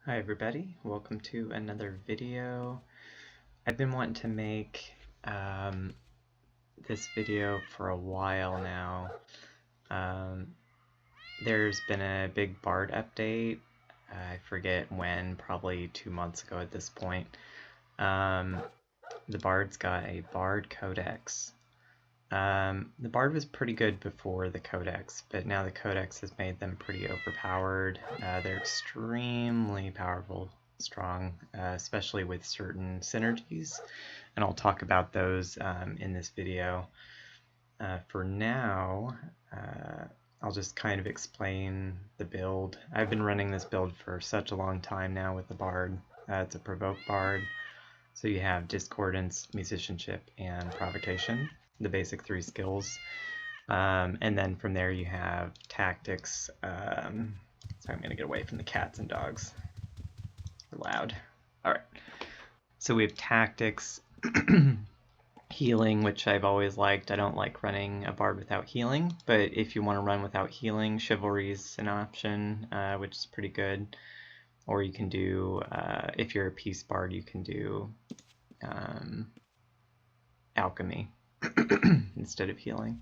Hi everybody, welcome to another video. I've been wanting to make this video for a while now. There's been a big Bard update. I forget when, probably 2 months ago at this point. The Bard's got a Bard Codex. The Bard was pretty good before the Codex, but now the Codex has made them pretty overpowered. They're extremely powerful, strong, especially with certain synergies, and I'll talk about those in this video. For now, I'll just kind of explain the build. I've been running this build for such a long time now with the Bard. It's a provoke Bard, so you have Discordance, Musicianship, and Provocation, the basic 3 skills. And then from there you have Tactics. Sorry, I'm going to get away from the cats and dogs. They're loud. Alright. So we have Tactics, Healing, which I've always liked. I don't like running a Bard without healing, but if you want to run without healing, Chivalry is an option, which is pretty good. Or you can do, if you're a Peace Bard, you can do Alchemy instead of healing.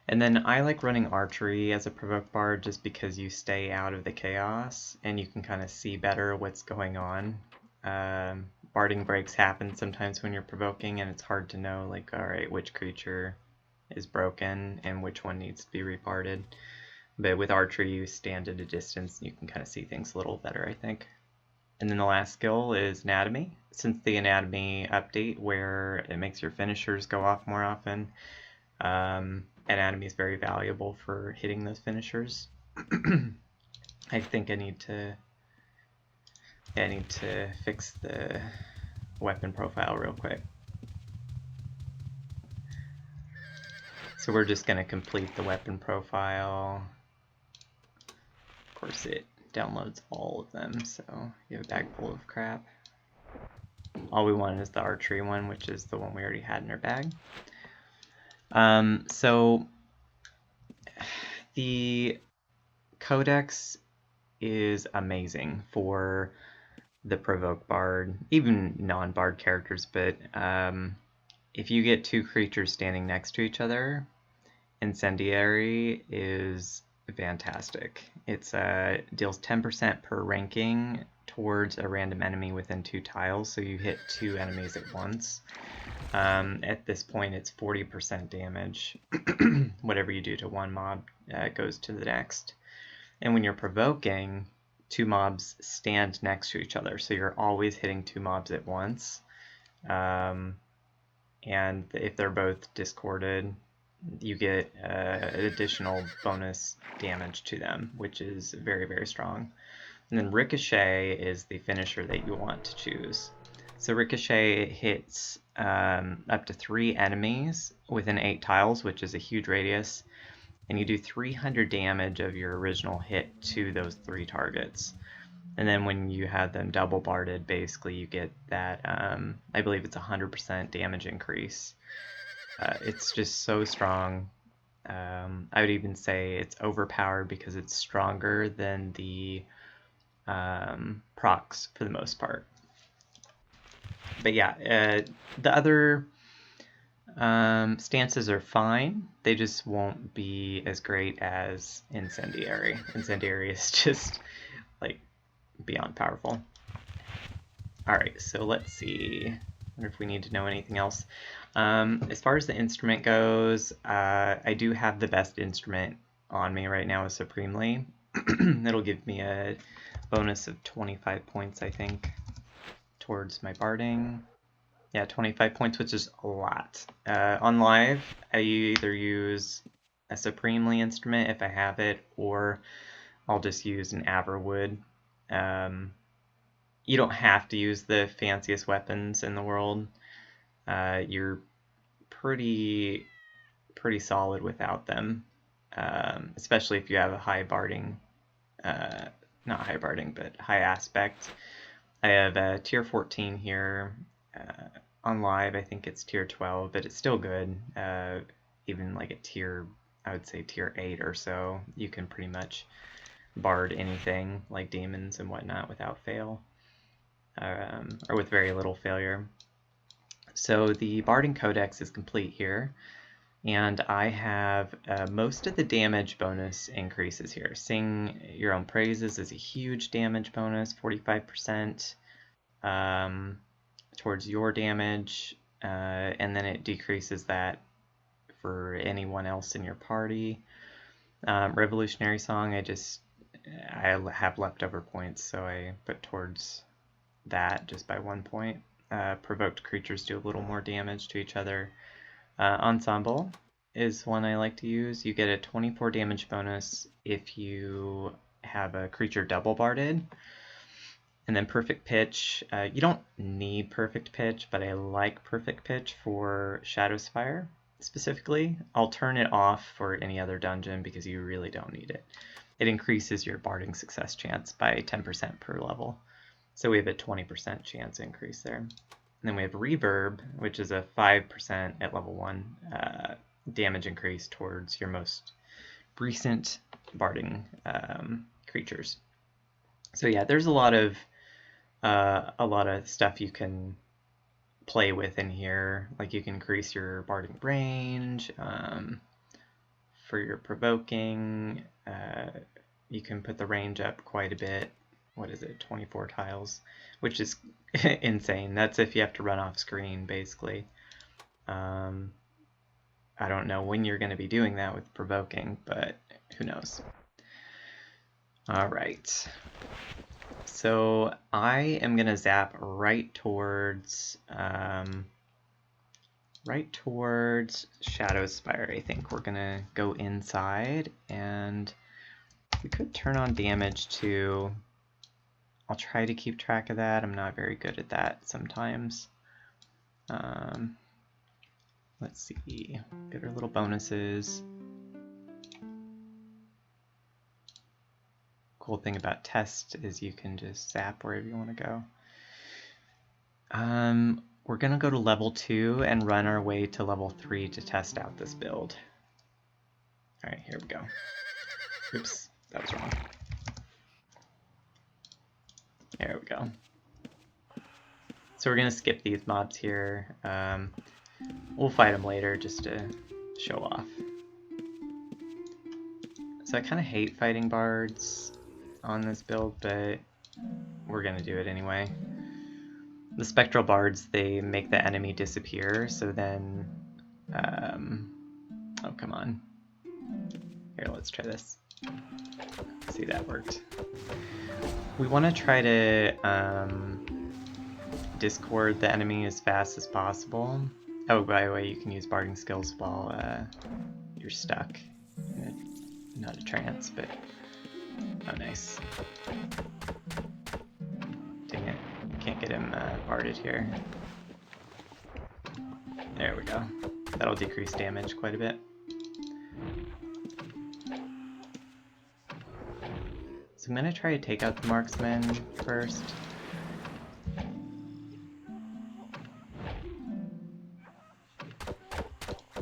And then I like running Archery as a provoke Bard just because you stay out of the chaos and you can kind of see better what's going on. Barding breaks happen sometimes when you're provoking, and it's hard to know, like, alright, which creature is broken and which one needs to be rebarded. But with Archery, you stand at a distance and you can kind of see things a little better, I think. And then the last skill is Anatomy. Since the Anatomy update, where it makes your finishers go off more often, Anatomy is very valuable for hitting those finishers. I think I need to fix the weapon profile real quick. So we're just going to complete the weapon profile. Of course, it downloads all of them, so you have a bag full of crap. All we want is the Archery one, which is the one we already had in our bag. So the Codex is amazing for the provoke Bard, even non-Bard characters, but if you get 2 creatures standing next to each other, Incendiary is fantastic. It deals 10% per ranking towards a random enemy within 2 tiles, so you hit 2 enemies at once. At this point, it's 40% damage. Whatever you do to one mob goes to the next. And when you're provoking, 2 mobs stand next to each other, so you're always hitting 2 mobs at once. And if they're both discorded, you get an additional bonus damage to them, which is very, very strong. And then Ricochet is the finisher that you want to choose. So Ricochet hits up to 3 enemies within 8 tiles, which is a huge radius, and you do 300 damage of your original hit to those 3 targets. And then when you have them double barded, basically you get that, I believe it's 100% damage increase. It's just so strong. I would even say it's overpowered because it's stronger than the procs for the most part. But yeah, the other stances are fine. They just won't be as great as Incendiary. Incendiary is just like beyond powerful. Alright, so let's see. I wonder if we need to know anything else. As far as the instrument goes, I do have the best instrument on me right now, is Supremely. It'll give me a bonus of 25 points, I think, towards my barding. Yeah, 25 points, which is a lot. On live, I either use a Supremely instrument if I have it, or I'll just use an Averwood. You don't have to use the fanciest weapons in the world. You're pretty solid without them, especially if you have a high barding, not high barding, but high aspect. I have a tier 14 here. On live, I think it's tier 12, but it's still good. Even like a tier, I would say tier 8 or so, you can pretty much bard anything like demons and whatnot without fail, or with very little failure. So the Barding Codex is complete here, and I have most of the damage bonus increases here. Sing Your Own Praises is a huge damage bonus, 45% towards your damage, and then it decreases that for anyone else in your party. Revolutionary Song, I have leftover points, so I put towards that just by 1 point. Provoked creatures do a little more damage to each other. Ensemble is one I like to use. You get a 24 damage bonus if you have a creature double barded. And then Perfect Pitch. You don't need Perfect Pitch, but I like Perfect Pitch for Shadowspire specifically. I'll turn it off for any other dungeon because you really don't need it. It increases your barding success chance by 10% per level. So we have a 20% chance increase there. And then we have Reverb, which is a 5% at level 1 damage increase towards your most recent barding creatures. So yeah, there's a lot of stuff you can play with in here. Like you can increase your barding range for your provoking. You can put the range up quite a bit. What is it, 24 tiles, which is insane. That's if you have to run off screen, basically. I don't know when you're going to be doing that with provoking, but who knows. All right. So I am going to zap right towards Shadowspire. I think we're going to go inside, and we could turn on damage too. I'll try to keep track of that. I'm not very good at that sometimes. Let's see. Get our little bonuses. Cool thing about test is you can just zap wherever you want to go. We're going to go to level 2 and run our way to level 3 to test out this build. Alright, here we go. Oops, that was wrong. There we go. So we're going to skip these mobs here. We'll fight them later just to show off. So I kind of hate fighting bards on this build, but we're going to do it anyway. The spectral bards, they make the enemy disappear, so then... oh, come on. Here, let's try this. See, that worked. We want to try to discord the enemy as fast as possible. Oh, by the way, you can use barding skills while you're stuck. Not a trance, but... oh, nice. Dang it. Can't get him barded here. There we go. That'll decrease damage quite a bit. So I'm going to try to take out the marksman first.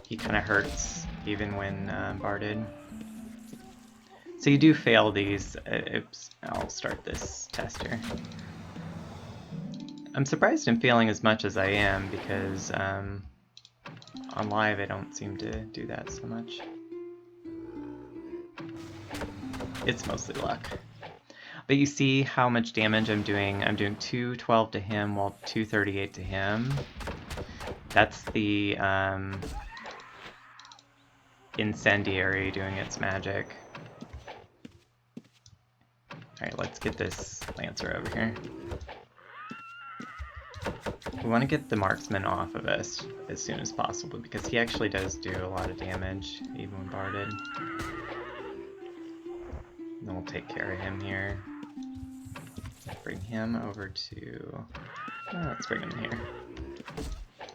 He kind of hurts even when barded. So you do fail these. Oops, I'll start this test here. I'm surprised I'm failing as much as I am because on live I don't seem to do that so much. It's mostly luck. But you see how much damage I'm doing. I'm doing 212 to him while 238 to him. That's the Incendiary doing its magic. Alright, let's get this Lancer over here. We want to get the marksman off of us as soon as possible because he actually does do a lot of damage, even when barded. And then we'll take care of him here. Bring him over to... oh, let's bring him here.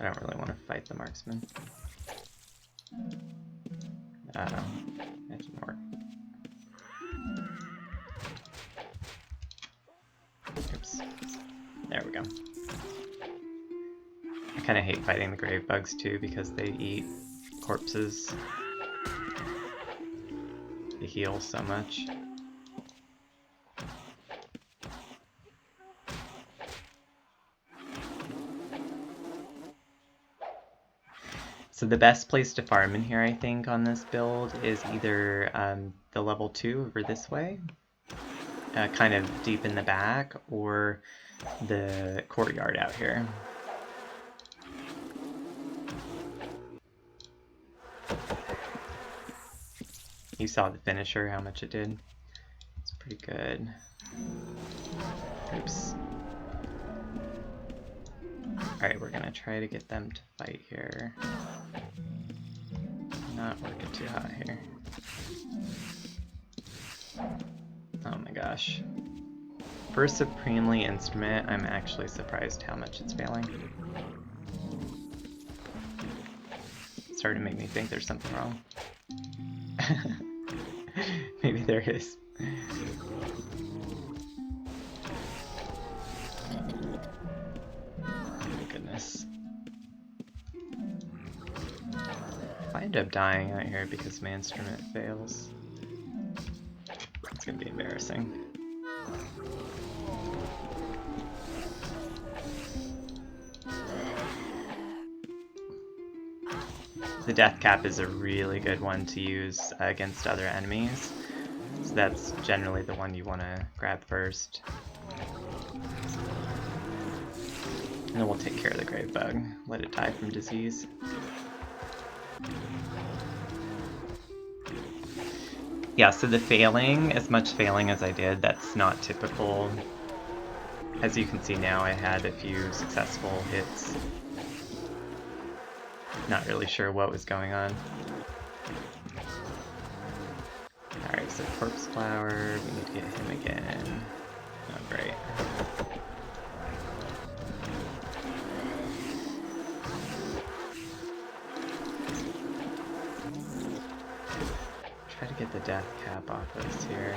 I don't really want to fight the marksman. That didn't work. Oops. There we go. I kind of hate fighting the grave bugs too because they eat corpses. They heal so much. So the best place to farm in here, I think, on this build is either the level 2 over this way, kind of deep in the back, or the courtyard out here. You saw the finisher, how much it did. It's pretty good. Oops. Alright, we're gonna try to get them to fight here. Not working too hot here. Oh my gosh. For a Supremely Instrument, I'm actually surprised how much it's failing. It's starting to make me think there's something wrong. Maybe there is. Oh goodness. If I end up dying out here because my instrument fails, it's gonna be embarrassing. The death cap is a really good one to use against other enemies, so that's generally the one you want to grab first. And then we'll take care of the grave bug, let it die from disease. Yeah, so the failing, as much failing as I did, that's not typical. As you can see now, I had a few successful hits. Not really sure what was going on. Alright, so Corpse Flower, we need to get him again. Oh, great. Try to get the death cap off us here.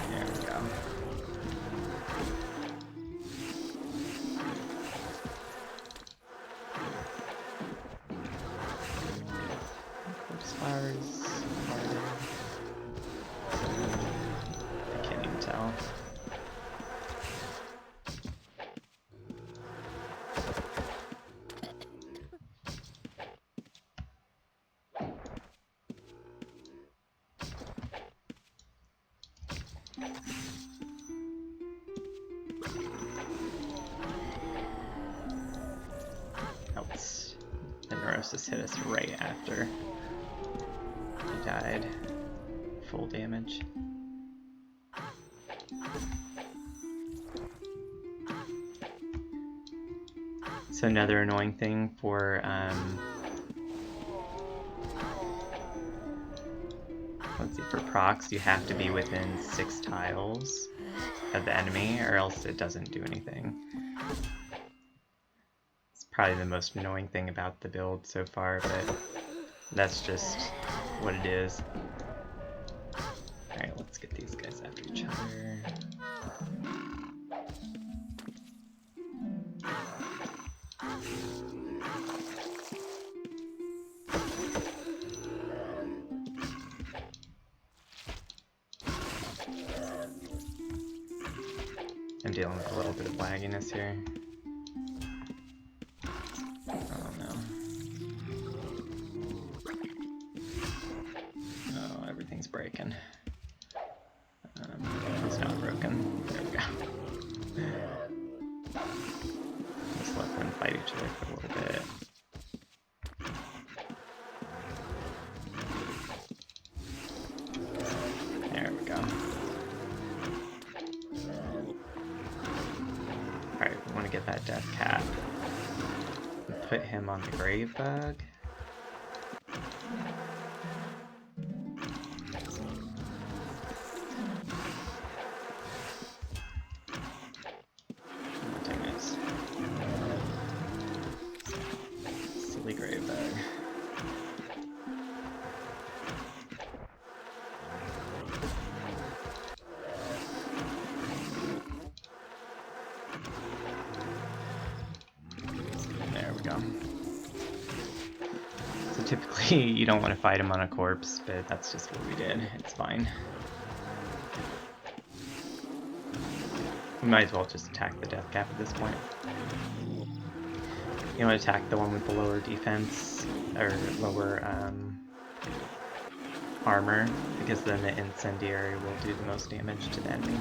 There we go. Corpse Flowers. I can't even tell. Oops. The Neurosis hit us right after he died. Full damage. So another annoying thing for let's see, for procs, you have to be within 6 tiles of the enemy, or else it doesn't do anything. It's probably the most annoying thing about the build so far, but that's just what it is. Alright, let's get these guys after each other. I'm dealing with a little bit of lagginess here. Oh no. Oh, everything's breaking. It's not broken. There we go. Just let them fight each other for a little bit. There we go. Alright, we want to get that death cap. Put him on the grave bug. Silly grave bug. There we go. So typically you don't want to fight him on a corpse, but that's just what we did. It's fine. You might as well just attack the death cap at this point. You want to attack the one with the lower defense, or lower armor, because then the Incendiary will do the most damage to the enemy.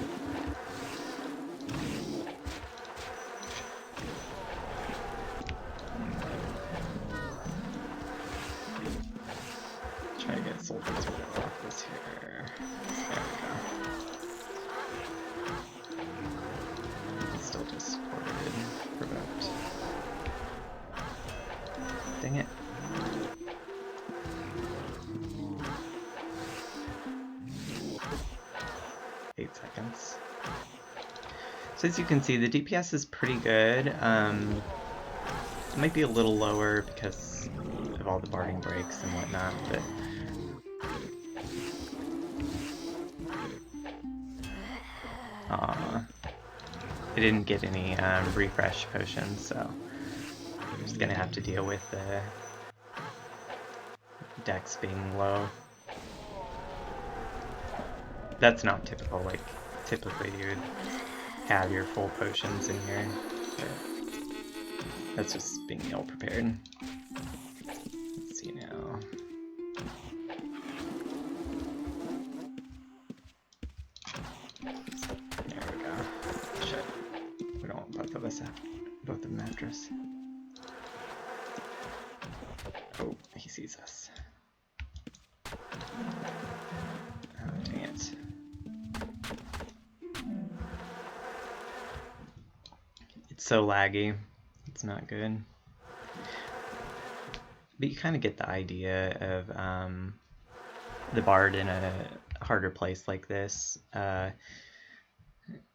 Try to get soldiers off this here. There we go. It's still just supported, provoked. Dang it. So as you can see, the DPS is pretty good. It might be a little lower because of all the barding breaks and whatnot, but I didn't get any refresh potions, so I'm just gonna have to deal with the dex being low. That's not typical. Like, typically you would have your full potions in here, but that's just being ill prepared. Let's see now. There we go. Shit. We don't want both of us both of them after us. Oh, he sees us. Oh, dang it. It's so laggy. It's not good. But you kind of get the idea of the bard in a harder place like this.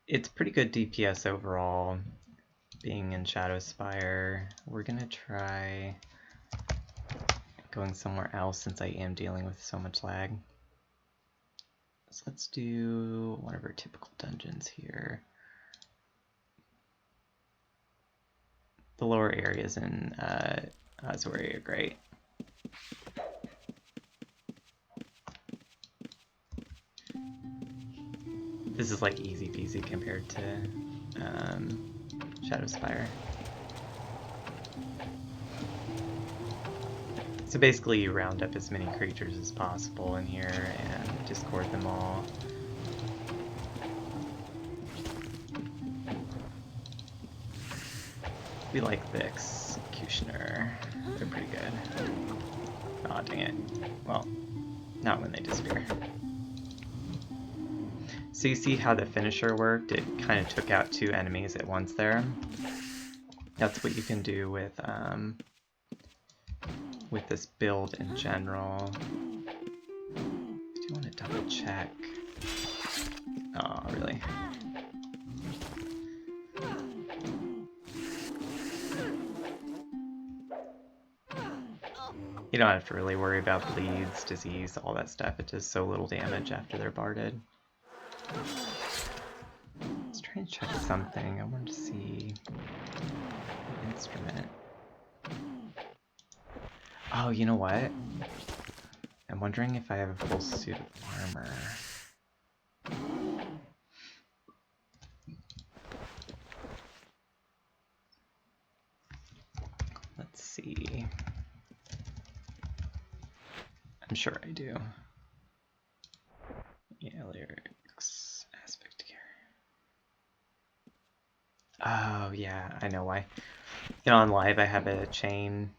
It's pretty good DPS overall, being in Shadow Spire. We're gonna try going somewhere else since I am dealing with so much lag. So let's do one of our typical dungeons here. The lower areas in Archery are great. This is like easy peasy compared to Shadow Spire. So basically you round up as many creatures as possible in here and discord them all. We like the Executioner. They're pretty good. Aw, dang it. Well, not when they disappear. So you see how the finisher worked? It kind of took out 2 enemies at once there. That's what you can do with this build in general. I do want to double check. Oh, really? You don't have to really worry about bleeds, disease, all that stuff. It does so little damage after they're barded. Let's try and check something. I want to see an instrument. Oh, you know what? I'm wondering if I have a full suit of armor. Let's see. I'm sure I do. Yeah, lyrics aspect here. Oh yeah, I know why. You know, on live I have a chain.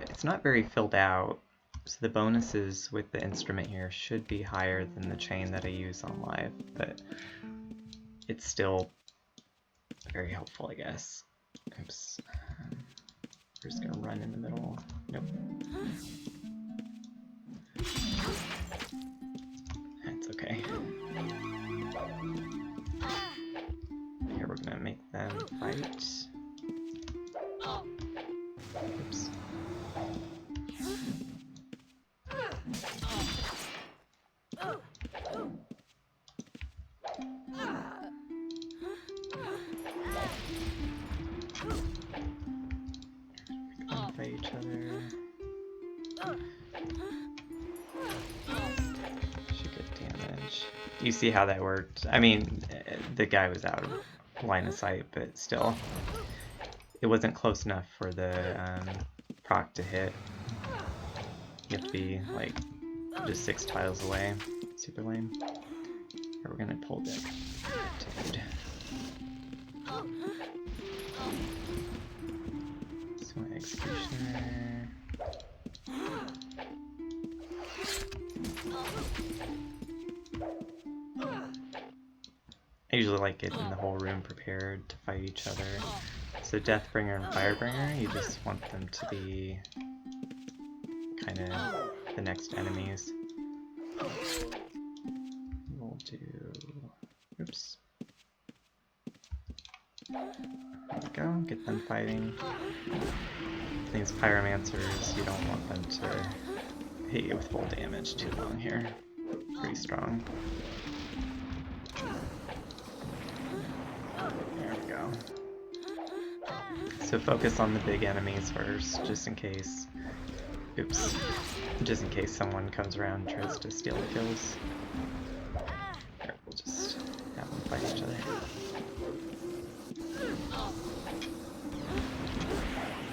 It's not very filled out, so the bonuses with the instrument here should be higher than the chain that I use on live, but it's still very helpful, I guess. Oops. We're just gonna run in the middle. Nope. That's okay. Here we're gonna make them fight. Oops. Fight each other. Should get damage. You see how that worked? I mean, the guy was out of line of sight, but still. It wasn't close enough for the proc to hit. You have to be, like, just 6 tiles away. Super lame. Or we're gonna pull deck. Dude. So my executioner. I usually like getting the whole room prepared to fight each other. So Deathbringer and Firebringer, you just want them to be kind of the next enemies. We'll do... oops. There we go, get them fighting. These Pyromancers, you don't want them to hit you with full damage too long here. Pretty strong. There we go. So focus on the big enemies first, just in case... oops. Just in case someone comes around and tries to steal the kills. Here, we'll just have them fight each other.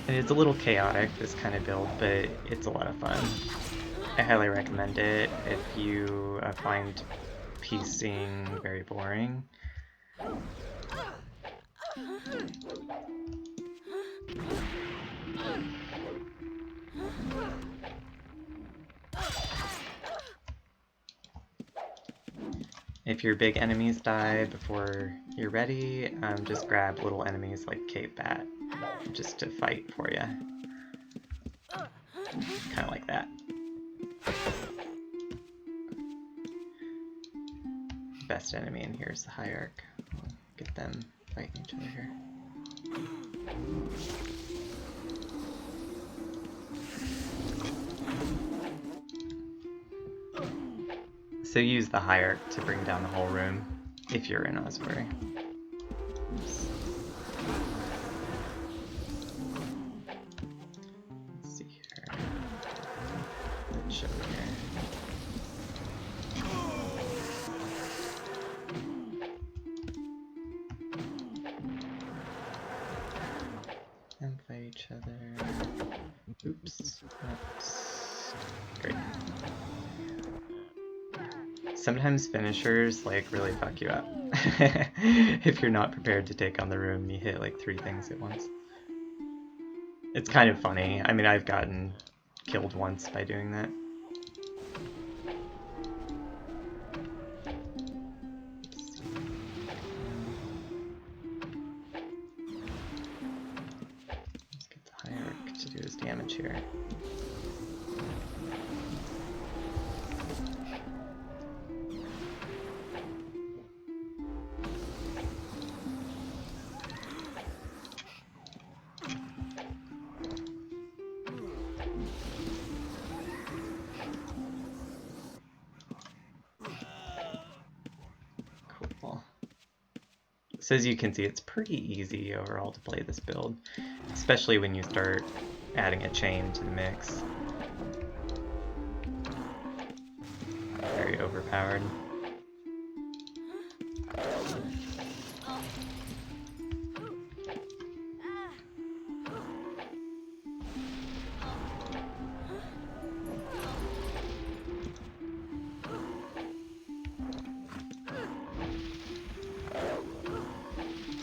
And it's a little chaotic, this kind of build, but it's a lot of fun. I highly recommend it if you find piecing very boring. If your big enemies die before you're ready, just grab little enemies like Cave Bat, just to fight for you. Kind of like that. Best enemy in here is the Hierarch. We'll get them fighting each other here. So use the Hierarch to bring down the whole room, if you're in Osbury. Let's see here. Let's show here. And fight each other. Oops. Oops. Great. Sometimes finishers like really fuck you up. If you're not prepared to take on the room and you hit like 3 things at once. It's kind of funny. I mean, I've gotten killed once by doing that. Let's get the Hierarch to do his damage here. So as you can see, it's pretty easy overall to play this build, especially when you start adding a chain to the mix. Very overpowered.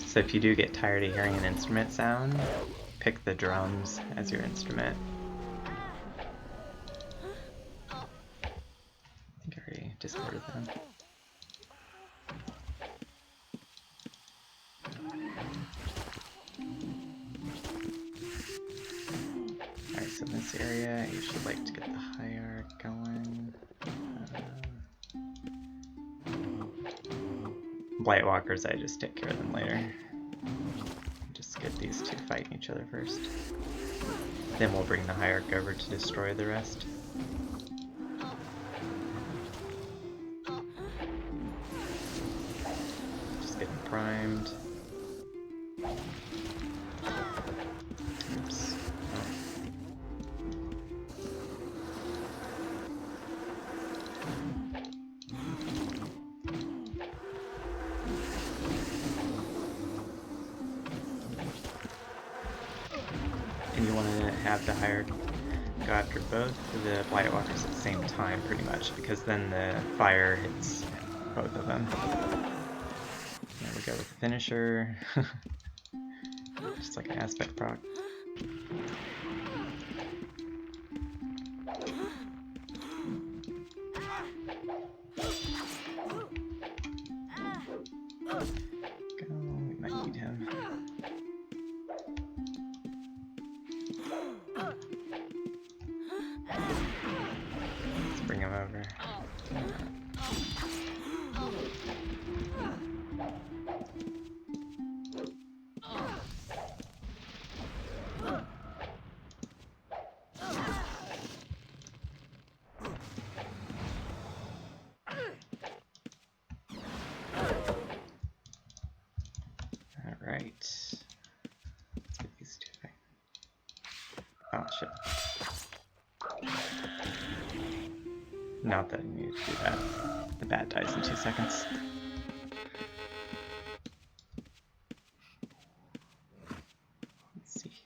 So if you do get tired of hearing an instrument sound, pick the drums as your instrument. I think I already discorded them. Alright, so in this area, you should like to get the Hierarch going. Blightwalkers, I just take care of them later. Just get these two fighting each other first. Then we'll bring the Hierarch over to destroy the rest. Just getting primed. Oops. Oh. have the higher go after both the Blightwalkers at the same time, pretty much, because then the fire hits both of them. There we go with the finisher. Just like an aspect proc. Go, we might need him. Let's bring him over. Alright. Let's get these two right. Oh shit. Not that I need to do that. The bat dies in 2 seconds. Let's see here.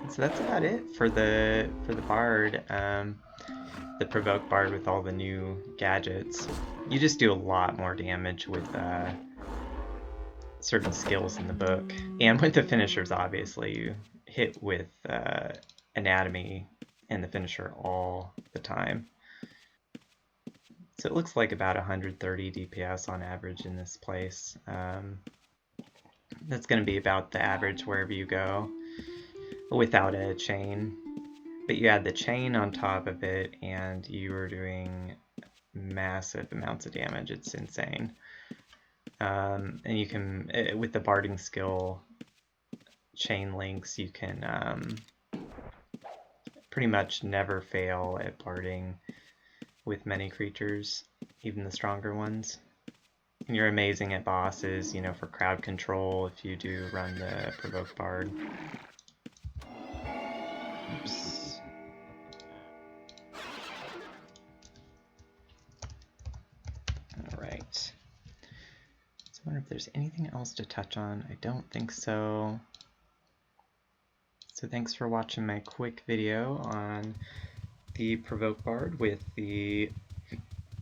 So that's about it for the bard. The provoke bard with all the new gadgets. You just do a lot more damage with certain skills in the book, and with the finishers. Obviously, you hit with anatomy and the finisher all the time. So it looks like about 130 DPS on average in this place. That's going to be about the average wherever you go, without a chain. But you add the chain on top of it, and you are doing massive amounts of damage. It's insane. And you can, with the barding skill, chain links, you can pretty much never fail at barding with many creatures, even the stronger ones. And you're amazing at bosses, you know, for crowd control if you do run the provoke bard. Oops. Alright. So I wonder if there's anything else to touch on. I don't think so. So thanks for watching my quick video on the provoke bard with the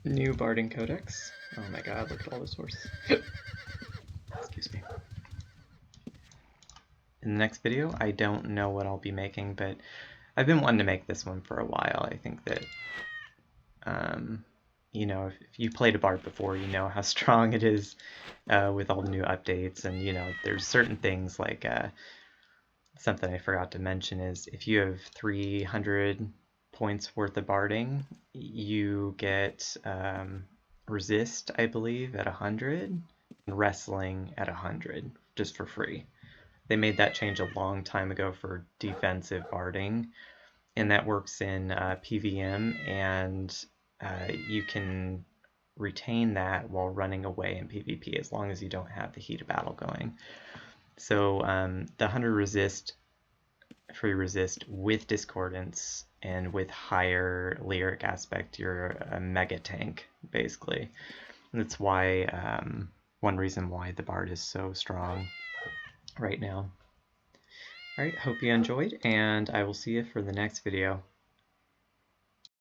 new Barding Codex. Oh my god, look at all those horses. Excuse me. In the next video, I don't know what I'll be making, but I've been wanting to make this one for a while. I think that, you know, if you played a bard before, you know how strong it is with all the new updates. And, you know, there's certain things like, something I forgot to mention is if you have 300 points worth of barding, you get resist, I believe, at 100, and wrestling at 100, just for free. They made that change a long time ago for defensive barding, and that works in PVM, and you can retain that while running away in PvP as long as you don't have the heat of battle going. So the 100 resist, free resist with discordance and with higher lyric aspect, you're a mega tank basically. And that's why one reason why the bard is so strong right now. Alright, hope you enjoyed, and I will see you for the next video.